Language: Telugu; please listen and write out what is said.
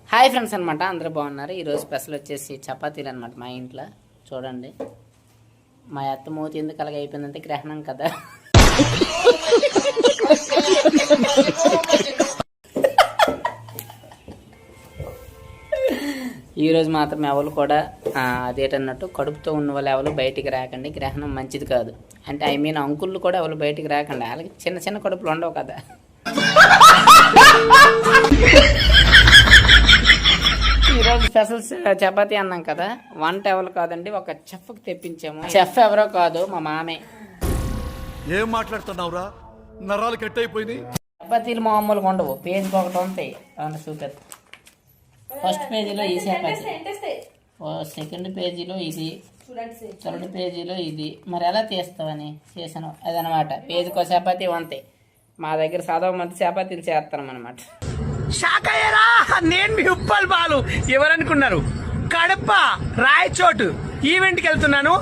హాయ్ ఫ్రెండ్స్ అనమాట, అందరూ బాగున్నారు. ఈరోజు స్పెషల్ వచ్చేసి చపాతీలు అనమాట. మా ఇంట్లో చూడండి, మా అత్త మూతి ఎందుకు అలాగ అయిపోయిందంటే గ్రహణం కదా. ఈరోజు మాత్రం ఎవరు కూడా అదేటన్నట్టు కడుపుతో ఉన్న వాళ్ళు ఎవరు బయటికి రాకండి, గ్రహణం మంచిది కాదు. అంటే ఐ మీన్ అంకుళ్ళు కూడా ఎవరు బయటికి రాకండి, వాళ్ళకి చిన్న చిన్న కడుపులు ఉండవు కదా. ఈరోజు స్పెషల్ చపాతీ అన్నాం కదా, వంట ఎవరు కాదండి, ఒక చెఫ్కి తెప్పించాము. చెఫ్ ఎవరో కాదు, మా మామే. ఏం మాట్లాడుతున్నావురా, నరాలు కట్ అయిపోయింది. చపాతీలు మామూలుగా ఉండవు, పేజీకి ఒకటి ఉంటాయి. అవును, చూపెత్త. ఫస్ట్ పేజీలో ఈ చపాతీ, సెకండ్ పేజీలో ఇది, థర్డ్ పేజీలో ఇది. మరి ఎలా తీస్తావని చేసాను అదనమాట. పేజీకి ఒక చపాతీ ఉంటాయి. మా దగ్గర చదవ మంది చపాతీలు చేస్తాం అనమాట. షాక్ అయ్యారా? నేను మీ ఉప్పల్ బాలు. ఎవరనుకున్నారు? కడప రాయచోటు ఈవెంట్కి వెళ్తున్నాను.